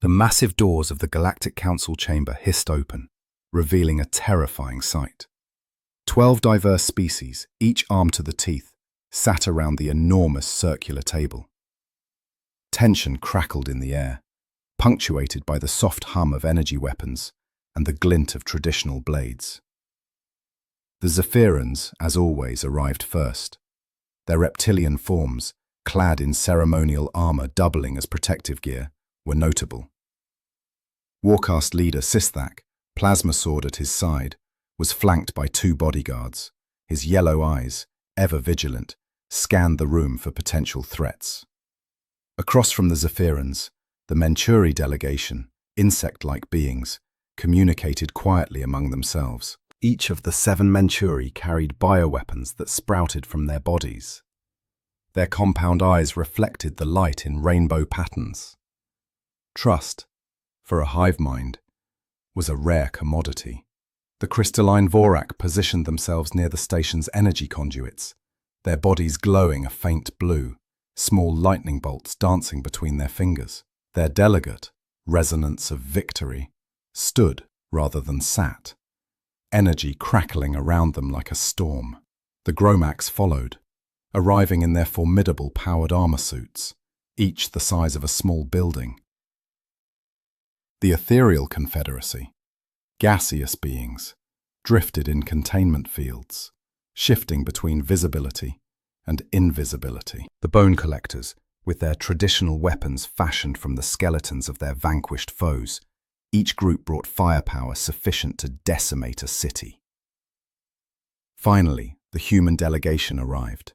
The massive doors of the Galactic Council chamber hissed open, revealing a terrifying sight. 12 diverse species, each armed to the teeth, sat around the enormous circular table. Tension crackled in the air, punctuated by the soft hum of energy weapons and the glint of traditional blades. The Zephyrans, as always, arrived first, their reptilian forms, clad in ceremonial armor doubling as protective gear, were notable. Warcast leader Sistak, plasma sword at his side, was flanked by 2 bodyguards. His yellow eyes, ever vigilant, scanned the room for potential threats. Across from the Zephyrans, the Menturi delegation, insect-like beings, communicated quietly among themselves. Each of the 7 Menturi carried bioweapons that sprouted from their bodies. Their compound eyes reflected the light in rainbow patterns. Trust, for a hive mind, was a rare commodity. The crystalline Vorak positioned themselves near the station's energy conduits, their bodies glowing a faint blue, small lightning bolts dancing between their fingers. Their delegate, resonance of victory, stood rather than sat, energy crackling around them like a storm. The Gromax followed, arriving in their formidable powered armor suits, each the size of a small building. The ethereal confederacy, gaseous beings, drifted in containment fields, shifting between visibility and invisibility. The bone collectors, with their traditional weapons fashioned from the skeletons of their vanquished foes, each group brought firepower sufficient to decimate a city. Finally, the human delegation arrived.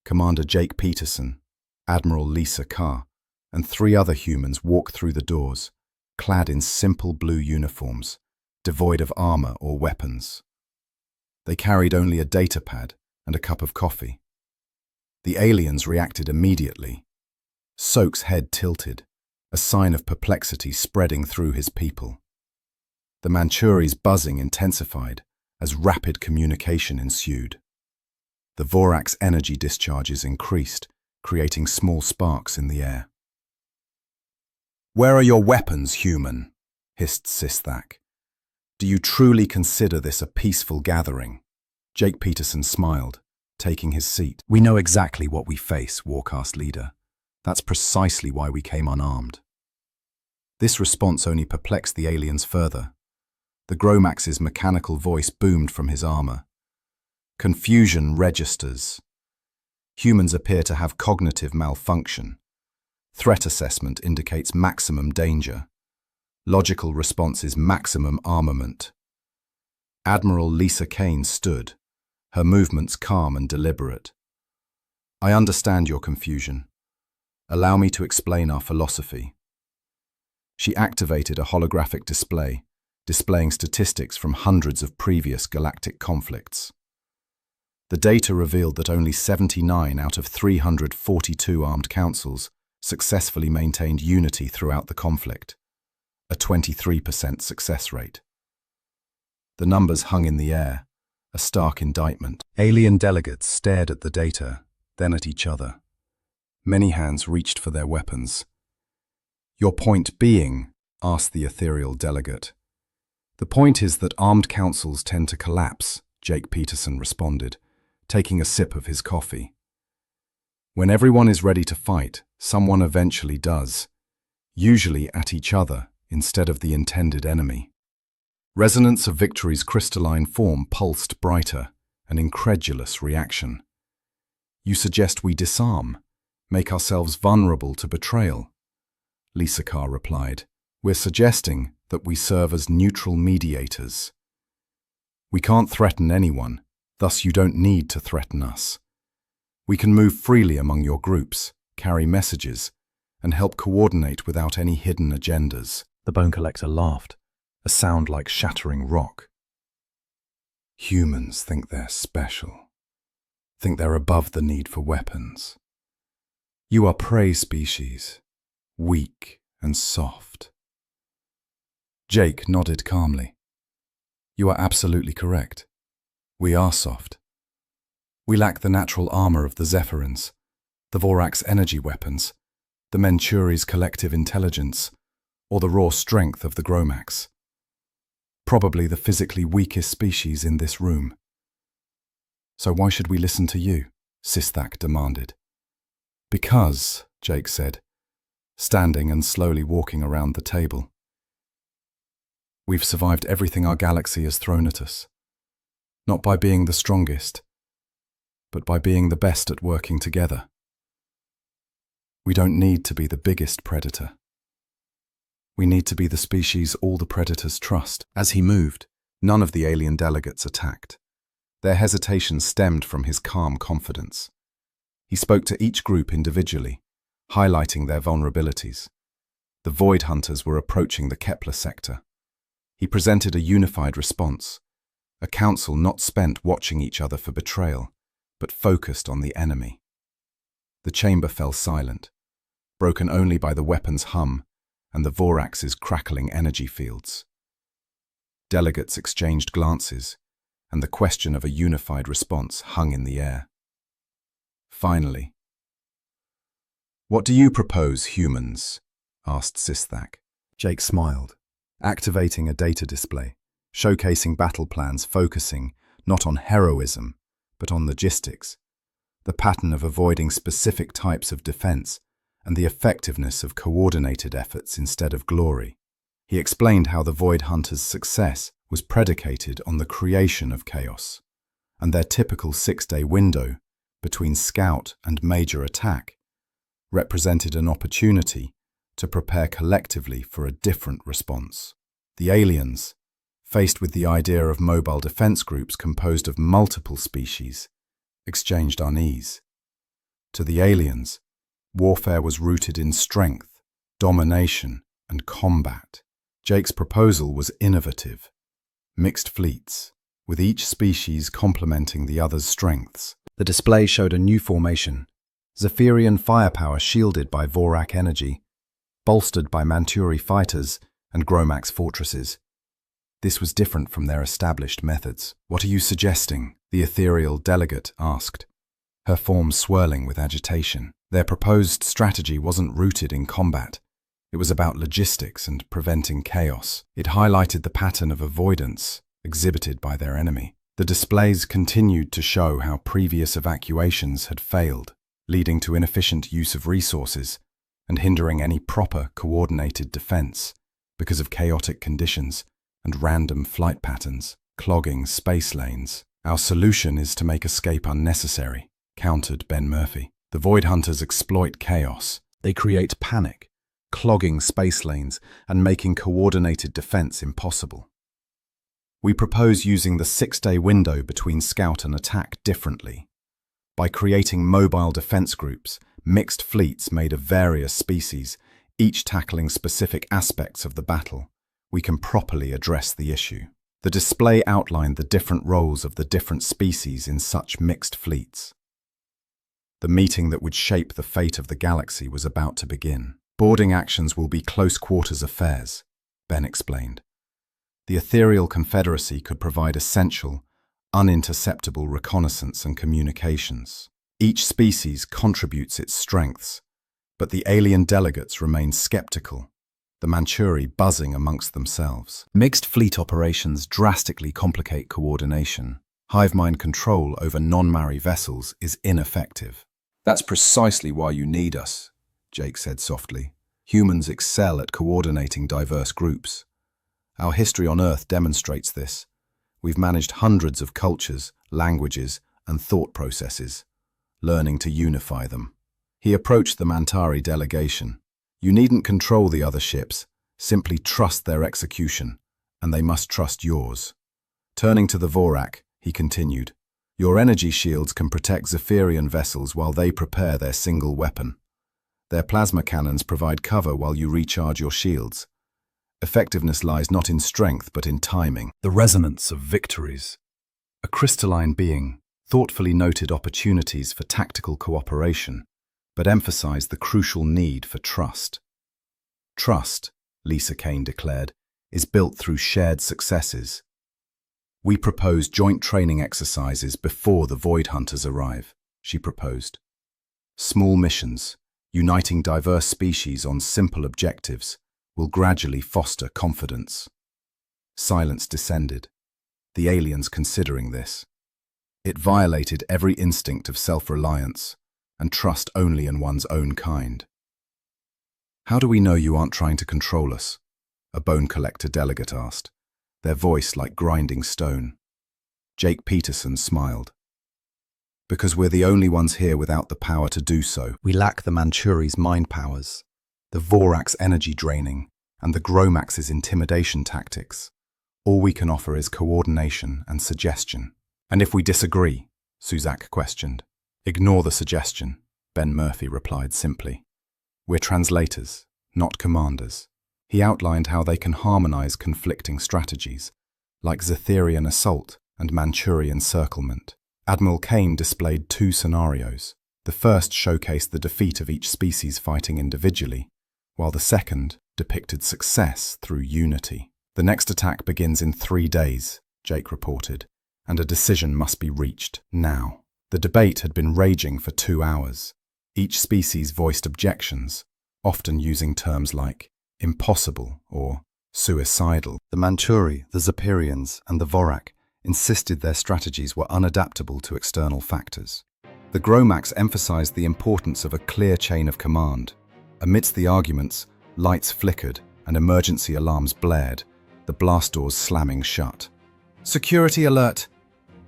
Commander Jake Peterson, Admiral Lisa Carr, and 3 other humans walked through the doors, clad in simple blue uniforms, devoid of armor or weapons. They carried only a datapad and a cup of coffee. The aliens reacted immediately. Soak's head tilted, a sign of perplexity spreading through his people. The Manchuri's buzzing intensified as rapid communication ensued. The Vorak's energy discharges increased, creating small sparks in the air. "Where are your weapons, human?" hissed Sistak. "Do you truly consider this a peaceful gathering?" Jake Peterson smiled, taking his seat. "We know exactly what we face, Warcast leader. That's precisely why we came unarmed." This response only perplexed the aliens further. The Gromax's mechanical voice boomed from his armor. "Confusion registers. Humans appear to have cognitive malfunction. Threat assessment indicates maximum danger. Logical response is maximum armament." Admiral Lisa Kane stood, her movements calm and deliberate. "I understand your confusion. Allow me to explain our philosophy." She activated a holographic display, displaying statistics from hundreds of previous galactic conflicts. The data revealed that only 79 out of 342 armed councils successfully maintained unity throughout the conflict, a 23% success rate. The numbers hung in the air, a stark indictment. Alien delegates stared at the data, then at each other. Many hands reached for their weapons. "Your point being," asked the ethereal delegate. "The point is that armed councils tend to collapse," Jake Peterson responded, taking a sip of his coffee. "When everyone is ready to fight, someone eventually does, usually at each other instead of the intended enemy." Resonance of Victory's crystalline form pulsed brighter, an incredulous reaction. "You suggest we disarm, make ourselves vulnerable to betrayal?" Lisa Carr replied. "We're suggesting that we serve as neutral mediators. We can't threaten anyone, thus you don't need to threaten us. We can move freely among your groups, carry messages, and help coordinate without any hidden agendas." The bone collector laughed, a sound like shattering rock. "Humans think they're special, think they're above the need for weapons. You are prey species, weak and soft." Jake nodded calmly. "You are absolutely correct. We are soft. We lack the natural armor of the Zephyrans, the Vorak's energy weapons, the Menturi's collective intelligence, or the raw strength of the Gromax. Probably the physically weakest species in this room. So why should we listen to you? Sithak demanded. Because, Jake said, standing and slowly walking around the table. We've survived everything our galaxy has thrown at us. Not by being the strongest, but by being the best at working together. We don't need to be the biggest predator. We need to be the species all the predators trust. As he moved, none of the alien delegates attacked. Their hesitation stemmed from his calm confidence. He spoke to each group individually, highlighting their vulnerabilities. The Void Hunters were approaching the Kepler sector. He presented a unified response, a council not spent watching each other for betrayal, but focused on the enemy. The chamber fell silent, broken only by the weapon's hum and the Vorax's crackling energy fields. Delegates exchanged glances, and the question of a unified response hung in the air. Finally, "What do you propose, humans?" asked Sithak. Jake smiled, activating a data display, showcasing battle plans focusing not on heroism, but on logistics, the pattern of avoiding specific types of defense, and the effectiveness of coordinated efforts instead of glory. He explained how the Void Hunters' success was predicated on the creation of chaos, and their typical 6-day window between scout and major attack represented an opportunity to prepare collectively for a different response. The aliens, faced with the idea of mobile defense groups composed of multiple species, exchanged unease. To the aliens, warfare was rooted in strength, domination, and combat. Jake's proposal was innovative. Mixed fleets, with each species complementing the other's strengths. The display showed a new formation, Zephyrian firepower shielded by Vorak energy, bolstered by Manturi fighters and Gromax fortresses. This was different from their established methods. "What are you suggesting?" the ethereal delegate asked, her form swirling with agitation. Their proposed strategy wasn't rooted in combat. It was about logistics and preventing chaos. It highlighted the pattern of avoidance exhibited by their enemy. The displays continued to show how previous evacuations had failed, leading to inefficient use of resources and hindering any proper coordinated defense because of chaotic conditions and random flight patterns, clogging space lanes. "Our solution is to make escape unnecessary," countered Ben Murphy. "The Void Hunters exploit chaos. They create panic, clogging space lanes and making coordinated defense impossible. We propose using the 6-day window between scout and attack differently. By creating mobile defense groups, mixed fleets made of various species, each tackling specific aspects of the battle, we can properly address the issue." The display outlined the different roles of the different species in such mixed fleets. The meeting that would shape the fate of the galaxy was about to begin. "Boarding actions will be close-quarters affairs," Ben explained. The Ethereal Confederacy could provide essential, uninterceptable reconnaissance and communications. Each species contributes its strengths, but the alien delegates remain skeptical, the Manturi buzzing amongst themselves. Mixed fleet operations drastically complicate coordination. Hive mind control over non-Mari vessels is ineffective. "That's precisely why you need us," Jake said softly. "Humans excel at coordinating diverse groups. Our history on Earth demonstrates this. We've managed hundreds of cultures, languages, and thought processes, learning to unify them." He approached the Mantari delegation. "You needn't control the other ships, simply trust their execution, and they must trust yours." Turning to the Vorak, he continued, "Your energy shields can protect Zephyrian vessels while they prepare their single weapon. Their plasma cannons provide cover while you recharge your shields. Effectiveness lies not in strength but in timing." The resonance of victories. A crystalline being thoughtfully noted opportunities for tactical cooperation, but emphasized the crucial need for trust. "Trust," Lisa Kane declared, "is built through shared successes. We propose joint training exercises before the Void Hunters arrive," she proposed. "Small missions, uniting diverse species on simple objectives, will gradually foster confidence. Silence descended, the aliens considering this. It violated every instinct of self-reliance and trust only in one's own kind. "How do we know you aren't trying to control us?" a bone collector delegate asked, their voice like grinding stone. Jake Peterson smiled. "Because we're the only ones here without the power to do so. We lack the Manchuri's mind powers, the Vorak's energy draining, and the Gromax's intimidation tactics. All we can offer is coordination and suggestion." "And if we disagree?" Suzak questioned. "Ignore the suggestion," Ben Murphy replied simply. "We're translators, not commanders." He outlined how they can harmonize conflicting strategies, like Zetherian assault and Manchurian encirclement. Admiral Kane displayed two scenarios. The first showcased the defeat of each species fighting individually, while the second depicted success through unity. "The next attack begins in 3 days," Jake reported, "and a decision must be reached now." The debate had been raging for 2 hours. Each species voiced objections, often using terms like impossible or suicidal. The Manchuri, the Zeperians, and the Vorak insisted their strategies were unadaptable to external factors. The Gromax emphasized the importance of a clear chain of command. Amidst the arguments, lights flickered and emergency alarms blared, the blast doors slamming shut. "Security alert,"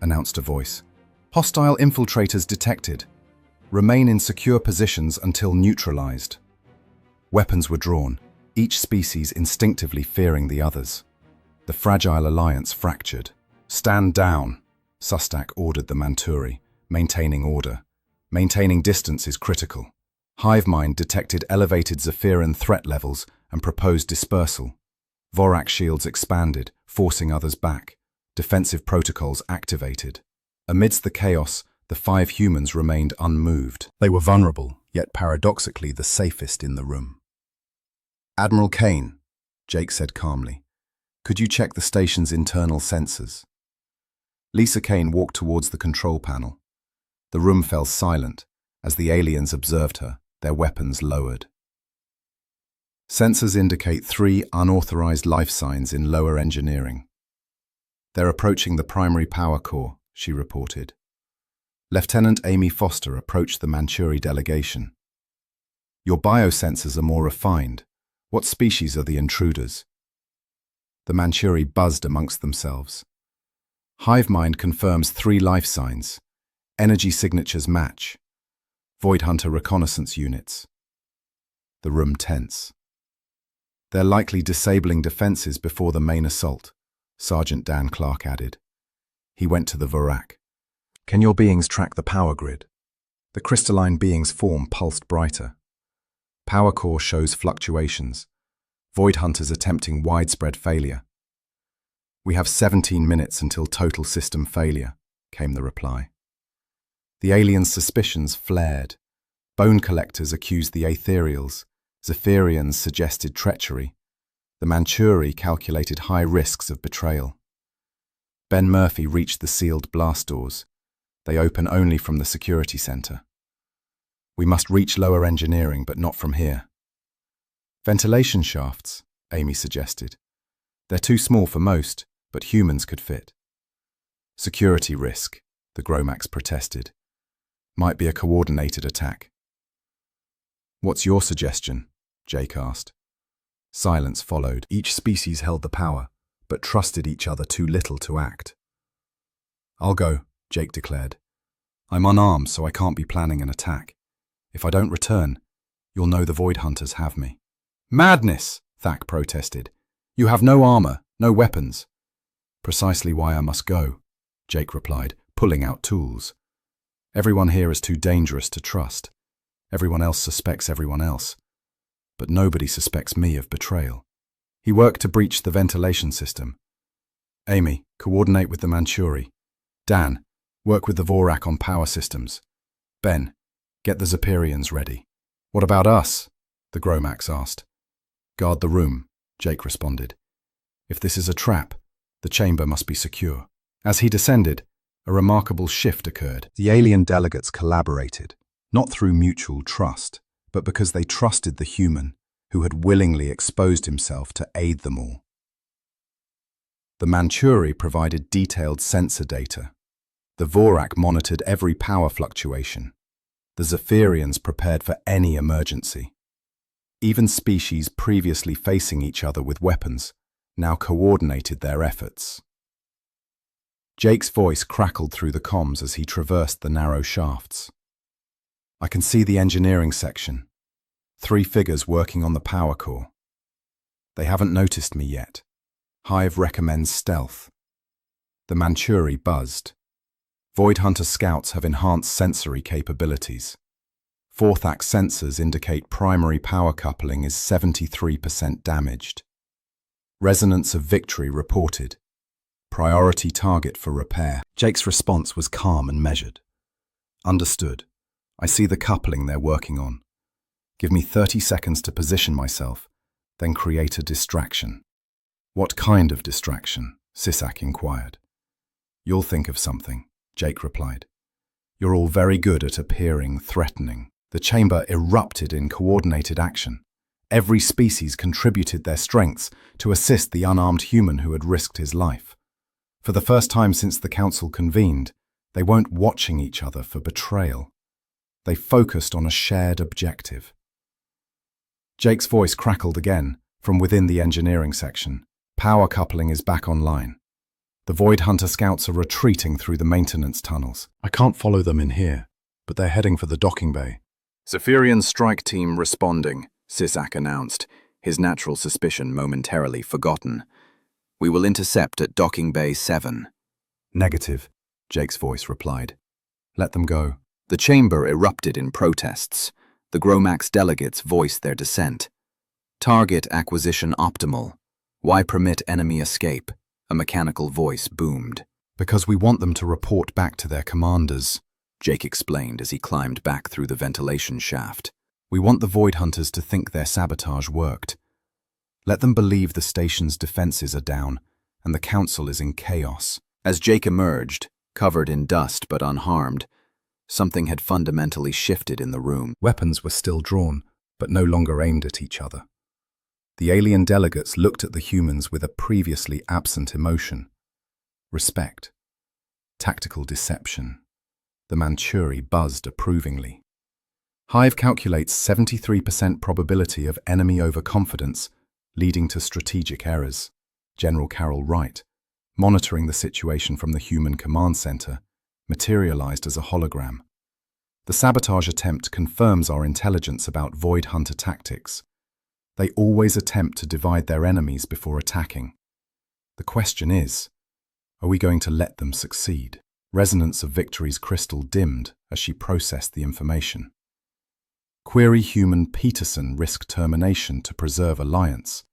announced a voice. "Hostile infiltrators detected. Remain in secure positions until neutralized." Weapons were drawn, each species instinctively fearing the others. The fragile alliance fractured. "Stand down," Sustak ordered the Manturi, maintaining order. "Maintaining distance is critical." Hivemind detected elevated Zephyran threat levels and proposed dispersal. Vorak shields expanded, forcing others back. Defensive protocols activated. Amidst the chaos, the 5 humans remained unmoved. They were vulnerable, yet paradoxically the safest in the room. "Admiral Kane," Jake said calmly, "could you check the station's internal sensors?" Lisa Kane walked towards the control panel. The room fell silent as the aliens observed her, their weapons lowered. "Sensors indicate 3 unauthorized life signs in lower engineering. They're approaching the primary power core," she reported. Lieutenant Amy Foster approached the Manchuri delegation. "Your biosensors are more refined. What species are the intruders?" The Manchuri buzzed amongst themselves. "Hivemind confirms 3 life signs. Energy signatures match. Void Hunter reconnaissance units." The room tense. "They're likely disabling defenses before the main assault," Sergeant Dan Clark added. He went to the Vorak. "Can your beings track the power grid?" The crystalline being's form pulsed brighter. "Power core shows fluctuations. Void Hunters attempting widespread failure." "We have 17 minutes until total system failure," came the reply. The aliens' suspicions flared. Bone collectors accused the Aetherials. Zephyrians suggested treachery. The Manchuri calculated high risks of betrayal. Ben Murphy reached the sealed blast doors. They open only from the security center. "We must reach lower engineering, but not from here." "Ventilation shafts," Amy suggested. "They're too small for most, but humans could fit." "Security risk," the Gromax protested. "Might be a coordinated attack." "What's your suggestion?" Jake asked. Silence followed. Each species held the power, but trusted each other too little to act. "I'll go," Jake declared. "I'm unarmed, so I can't be planning an attack. If I don't return, you'll know the Void Hunters have me." "Madness!" Thak protested. "You have no armor, no weapons." "Precisely why I must go," Jake replied, pulling out tools. "Everyone here is too dangerous to trust. Everyone else suspects everyone else. But nobody suspects me of betrayal." He worked to breach the ventilation system. "Amy, coordinate with the Manchuri. Dan, work with the Vorak on power systems. Ben, get the Zeperians ready." "What about us?" the Gromax asked. "Guard the room," Jake responded. "If this is a trap, the chamber must be secure." As he descended, a remarkable shift occurred. The alien delegates collaborated, not through mutual trust, but because they trusted the human, who had willingly exposed himself to aid them all. The Manchuri provided detailed sensor data. The Vorak monitored every power fluctuation. The Zephyrians prepared for any emergency. Even species previously facing each other with weapons now coordinated their efforts. Jake's voice crackled through the comms as he traversed the narrow shafts. I can see the engineering section. 3 figures working on the power core. They haven't noticed me yet. Hive recommends stealth. The Manchuri buzzed. Void Hunter scouts have enhanced sensory capabilities. 4th-act sensors indicate primary power coupling is 73% damaged. Resonance of victory reported. Priority target for repair. Jake's response was calm and measured. Understood. I see the coupling they're working on. Give me 30 seconds to position myself, then create a distraction. What kind of distraction? Sisak inquired. You'll think of something, Jake replied. You're all very good at appearing threatening. The chamber erupted in coordinated action. Every species contributed their strengths to assist the unarmed human who had risked his life. For the first time since the council convened, they weren't watching each other for betrayal. They focused on a shared objective. Jake's voice crackled again from within the engineering section. Power coupling is back online. The Void Hunter scouts are retreating through the maintenance tunnels. I can't follow them in here, but they're heading for the docking bay. Zephyrian strike team responding, Sisak announced, his natural suspicion momentarily forgotten. We will intercept at docking bay 7. Negative, Jake's voice replied. Let them go. The chamber erupted in protests. The Gromax delegates voiced their dissent. Target acquisition optimal. Why permit enemy escape? A mechanical voice boomed. Because we want them to report back to their commanders, Jake explained as he climbed back through the ventilation shaft. We want the Void Hunters to think their sabotage worked. Let them believe the station's defenses are down and the council is in chaos. As Jake emerged, covered in dust but unharmed, something had fundamentally shifted in the room. Weapons were still drawn, but no longer aimed at each other. The alien delegates looked at the humans with a previously absent emotion. Respect. Tactical deception. The Manchuri buzzed approvingly. Hive calculates 73% probability of enemy overconfidence, leading to strategic errors. General Carroll Wright, monitoring the situation from the human command center, materialized as a hologram. The sabotage attempt confirms our intelligence about Void Hunter tactics. They always attempt to divide their enemies before attacking. The question is, are we going to let them succeed? Resonance of Victory's crystal dimmed as she processed the information. Query human Peterson risk termination to preserve alliance.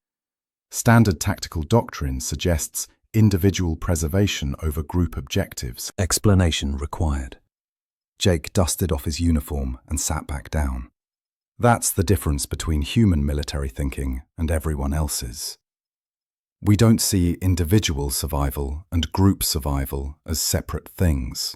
Standard tactical doctrine suggests individual preservation over group objectives. Explanation required. Jake dusted off his uniform and sat back down. That's the difference between human military thinking and everyone else's. We don't see individual survival and group survival as separate things.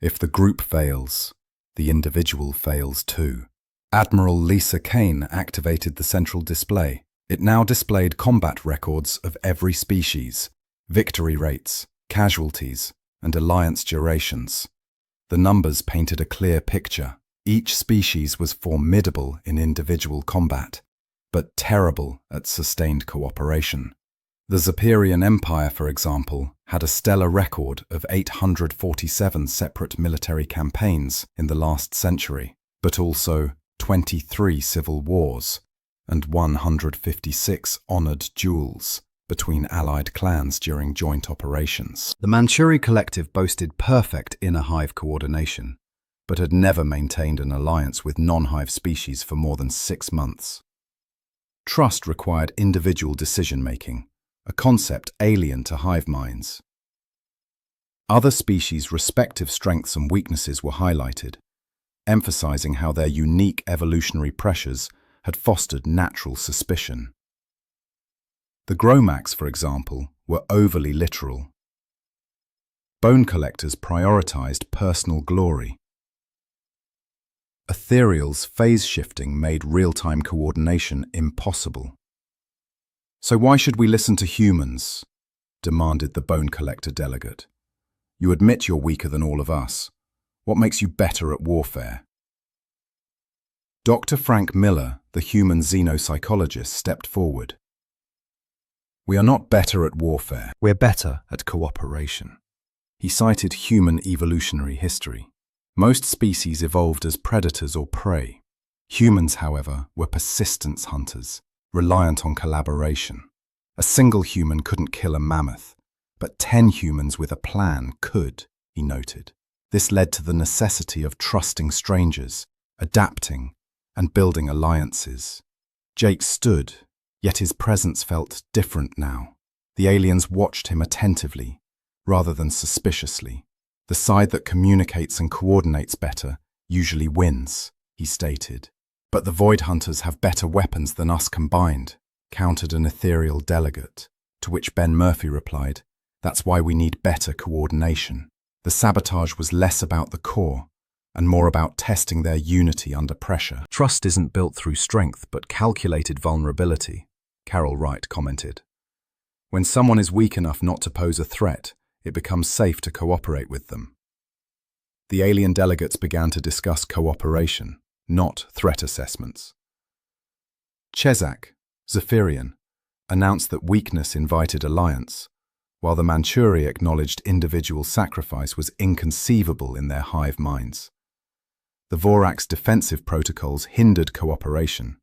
If the group fails, the individual fails too. Admiral Lisa Kane activated the central display. It now displayed combat records of every species, victory rates, casualties, and alliance durations. The numbers painted a clear picture. Each species was formidable in individual combat, but terrible at sustained cooperation. The Zephyrian Empire, for example, had a stellar record of 847 separate military campaigns in the last century, but also 23 civil wars and 156 honored duels between allied clans during joint operations. The Manchuri Collective boasted perfect inner hive coordination, but had never maintained an alliance with non-hive species for more than 6 months. Trust required individual decision-making, a concept alien to hive minds. Other species' respective strengths and weaknesses were highlighted, emphasizing how their unique evolutionary pressures had fostered natural suspicion. The Gromax, for example, were overly literal. Bone collectors prioritized personal glory. Ethereal's phase shifting made real-time coordination impossible. "So why should we listen to humans?" demanded the Bone Collector delegate. "You admit you're weaker than all of us. What makes you better at warfare?" Dr. Frank Miller, the human xenopsychologist, stepped forward. "We are not better at warfare. We're better at cooperation." He cited human evolutionary history. Most species evolved as predators or prey. Humans, however, were persistence hunters, reliant on collaboration. A single human couldn't kill a mammoth, but 10 humans with a plan could, he noted. This led to the necessity of trusting strangers, adapting, and building alliances. Jake stood, yet his presence felt different now. The aliens watched him attentively, rather than suspiciously. "The side that communicates and coordinates better usually wins," he stated. "But the Void Hunters have better weapons than us combined," countered an ethereal delegate, to which Ben Murphy replied, "That's why we need better coordination." The sabotage was less about the core and more about testing their unity under pressure. "Trust isn't built through strength, but calculated vulnerability," Carol Wright commented. "When someone is weak enough not to pose a threat, it becomes safe to cooperate with them." The alien delegates began to discuss cooperation, not threat assessments. Chezak, Zephyrian, announced that weakness invited alliance, while the Manchuri acknowledged individual sacrifice was inconceivable in their hive minds. The Vorax's defensive protocols hindered cooperation,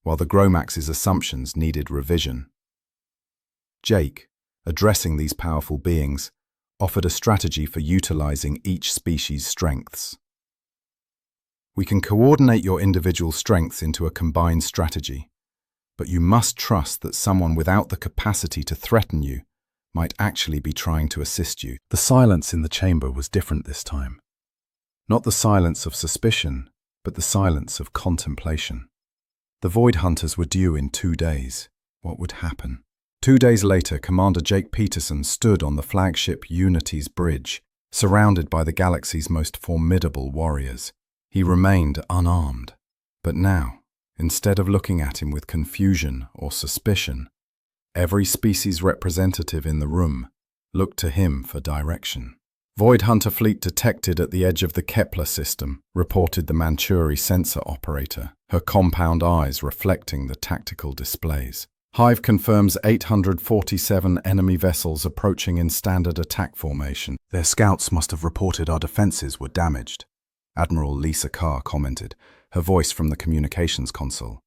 while the Gromax's assumptions needed revision. Jake, addressing these powerful beings, offered a strategy for utilizing each species' strengths. "We can coordinate your individual strengths into a combined strategy, but you must trust that someone without the capacity to threaten you might actually be trying to assist you." The silence in the chamber was different this time. Not the silence of suspicion, but the silence of contemplation. The Void Hunters were due in 2 days. What would happen? 2 days later, Commander Jake Peterson stood on the flagship Unity's bridge, surrounded by the galaxy's most formidable warriors. He remained unarmed. But now, instead of looking at him with confusion or suspicion, every species representative in the room looked to him for direction. "Void Hunter fleet detected at the edge of the Kepler system," reported the Manchuri sensor operator, her compound eyes reflecting the tactical displays. "Hive confirms 847 enemy vessels approaching in standard attack formation. Their scouts must have reported our defenses were damaged," Admiral Lisa Carr commented, her voice from the communications console.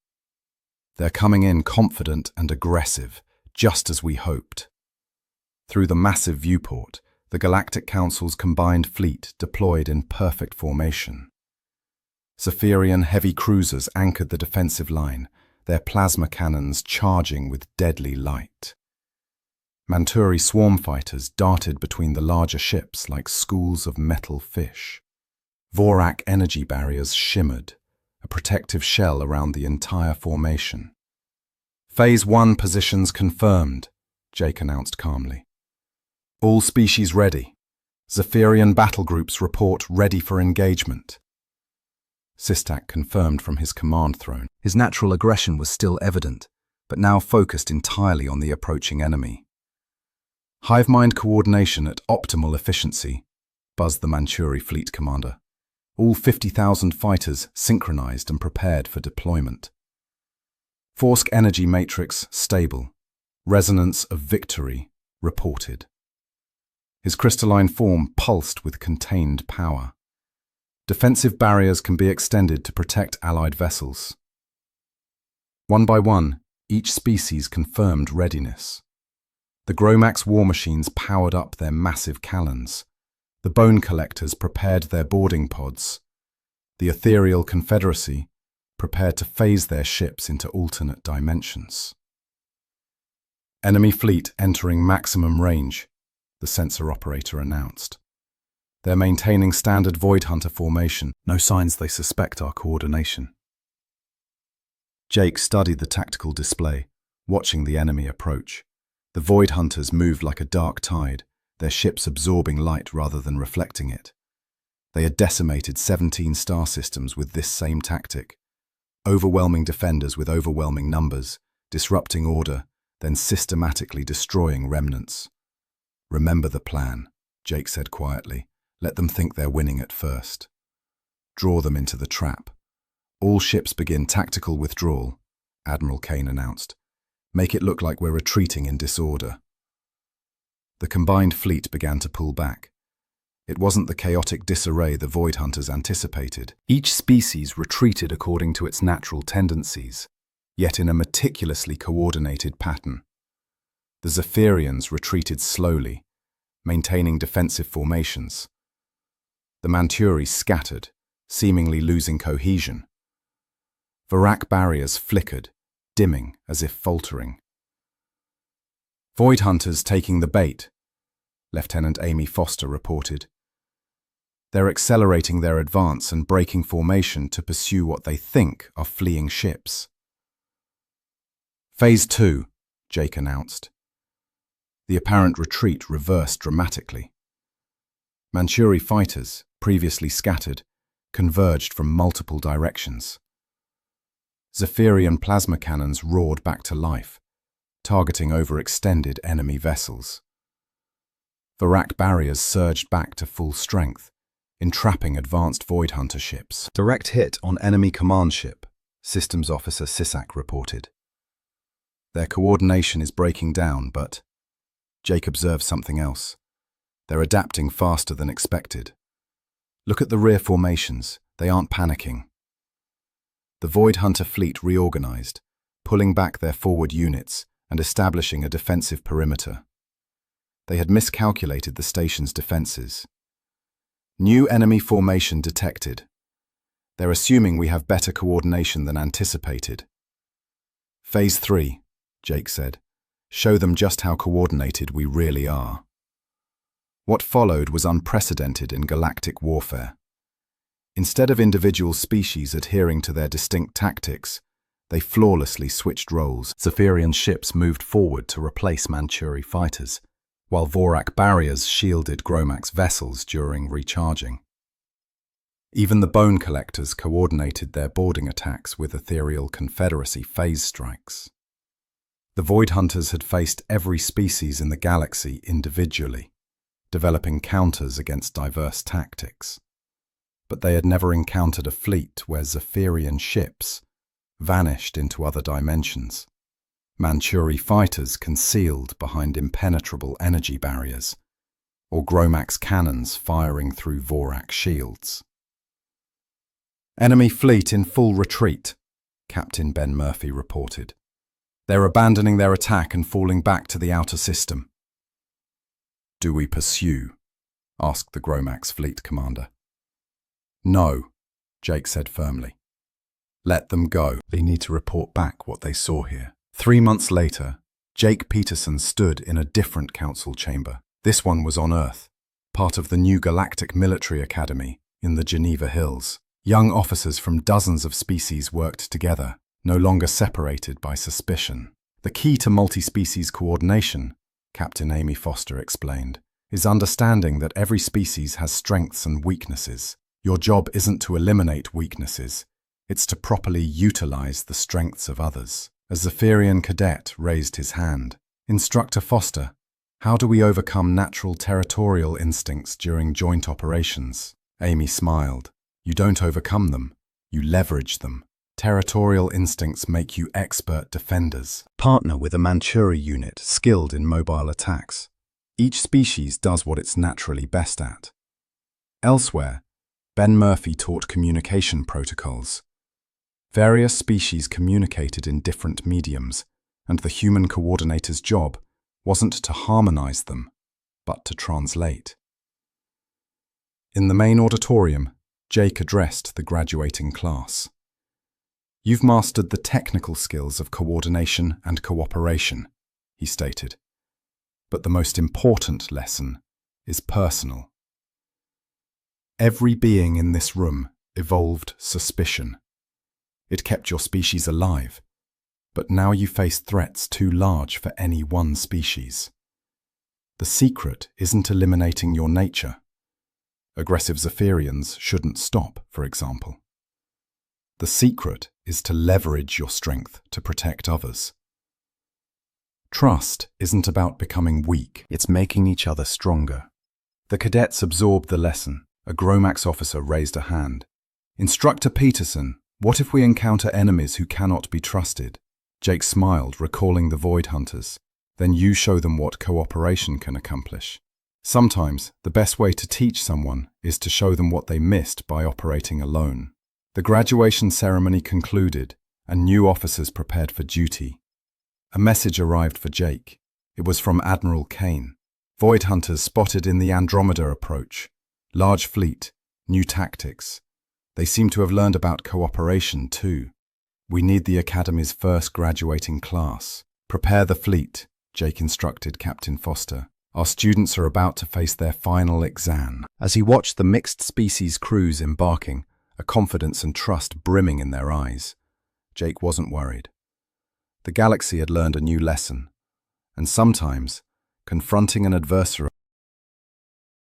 "They're coming in confident and aggressive, just as we hoped." Through the massive viewport, the Galactic Council's combined fleet deployed in perfect formation. Zephyrian heavy cruisers anchored the defensive line, their plasma cannons charging with deadly light. Manchuri swarm fighters darted between the larger ships like schools of metal fish. Vorak energy barriers shimmered, a protective shell around the entire formation. "Phase 1 positions confirmed," Jake announced calmly. "All species ready. Zephyrian battle groups report ready for engagement." Sistak confirmed from his command throne. His natural aggression was still evident, but now focused entirely on the approaching enemy. "Hive mind coordination at optimal efficiency," buzzed the Manchuri fleet commander. "All 50,000 fighters synchronized and prepared for deployment. Forsk energy matrix stable. Resonance of victory reported." His crystalline form pulsed with contained power. Defensive barriers can be extended to protect allied vessels. One by one, each species confirmed readiness. The Gromax war machines powered up their massive cannons. The Bone Collectors prepared their boarding pods. The Ethereal Confederacy prepared to phase their ships into alternate dimensions. "Enemy fleet entering maximum range," the sensor operator announced. "They're maintaining standard Void Hunter formation. No signs they suspect our coordination." Jake studied the tactical display, watching the enemy approach. The Void Hunters moved like a dark tide, their ships absorbing light rather than reflecting it. They had decimated 17 star systems with this same tactic. Overwhelming defenders with overwhelming numbers, disrupting order, then systematically destroying remnants. "Remember the plan," Jake said quietly. "Let them think they're winning at first. Draw them into the trap. All ships begin tactical withdrawal," Admiral Kane announced. "Make it look like we're retreating in disorder." The combined fleet began to pull back. It wasn't the chaotic disarray the Void Hunters anticipated. Each species retreated according to its natural tendencies, yet in a meticulously coordinated pattern. The Zephyrians retreated slowly, maintaining defensive formations. The Manturi scattered, seemingly losing cohesion. Vorak barriers flickered, dimming as if faltering. "Void Hunters taking the bait," Lieutenant Amy Foster reported. "They're accelerating their advance and breaking formation to pursue what they think are fleeing ships." "Phase 2, Jake announced. The apparent retreat reversed dramatically. Manturi fighters, previously scattered, converged from multiple directions. Zephyrian plasma cannons roared back to life, targeting overextended enemy vessels. Vorak barriers surged back to full strength, entrapping advanced Void Hunter ships. "Direct hit on enemy command ship," Systems Officer Sisak reported. "Their coordination is breaking down, but..." Jake observed something else. "They're adapting faster than expected. Look at the rear formations. They aren't panicking." The Void Hunter fleet reorganized, pulling back their forward units and establishing a defensive perimeter. They had miscalculated the station's defenses. "New enemy formation detected. They're assuming we have better coordination than anticipated." "Phase 3, Jake said. "Show them just how coordinated we really are." What followed was unprecedented in galactic warfare. Instead of individual species adhering to their distinct tactics, they flawlessly switched roles. Zephyrian ships moved forward to replace Manturi fighters, while Vorak barriers shielded Gromax vessels during recharging. Even the Bone Collectors coordinated their boarding attacks with ethereal Confederacy phase strikes. The Void Hunters had faced every species in the galaxy individually, developing counters against diverse tactics. But they had never encountered a fleet where Zephyrian ships vanished into other dimensions. Manturi fighters concealed behind impenetrable energy barriers, or Gromax cannons firing through Vorak shields. "Enemy fleet in full retreat," Captain Ben Murphy reported. "They're abandoning their attack and falling back to the outer system." "Do we pursue?" asked the Gromax fleet commander. "No," Jake said firmly. "Let them go. They need to report back what they saw here." 3 months later, Jake Peterson stood in a different council chamber. This one was on Earth, part of the new Galactic Military Academy in the Geneva Hills. Young officers from dozens of species worked together, no longer separated by suspicion. "The key to multi-species coordination," Captain Amy Foster explained, "is understanding that every species has strengths and weaknesses. Your job isn't to eliminate weaknesses, it's to properly utilize the strengths of others." A Zephyrian cadet raised his hand. "Instructor Foster, how do we overcome natural territorial instincts during joint operations?" Amy smiled. "You don't overcome them, you leverage them. Territorial instincts make you expert defenders. Partner with a Manturi unit skilled in mobile attacks. Each species does what it's naturally best at." Elsewhere, Ben Murphy taught communication protocols. Various species communicated in different mediums, and the human coordinator's job wasn't to harmonize them, but to translate. In the main auditorium, Jake addressed the graduating class. "You've mastered the technical skills of coordination and cooperation," he stated. "But the most important lesson is personal. Every being in this room evolved suspicion. It kept your species alive, but now you face threats too large for any one species. The secret isn't eliminating your nature. Aggressive Zephyrians shouldn't stop, for example. The secret is to leverage your strength to protect others. Trust isn't about becoming weak, it's making each other stronger. The cadets absorbed the lesson. A Gromax officer raised a hand. Instructor Peterson, what if we encounter enemies who cannot be trusted? Jake smiled, recalling the Void Hunters. Then you show them what cooperation can accomplish. Sometimes, the best way to teach someone is to show them what they missed by operating alone. The graduation ceremony concluded, and new officers prepared for duty. A message arrived for Jake. It was from Admiral Kane. Void Hunters spotted in the Andromeda approach. Large fleet, new tactics. They seem to have learned about cooperation too. We need the Academy's first graduating class. Prepare the fleet, Jake instructed Captain Foster. Our students are about to face their final exam. As he watched the mixed species crews embarking, a confidence and trust brimming in their eyes, Jake wasn't worried. The galaxy had learned a new lesson, and sometimes, confronting an adversary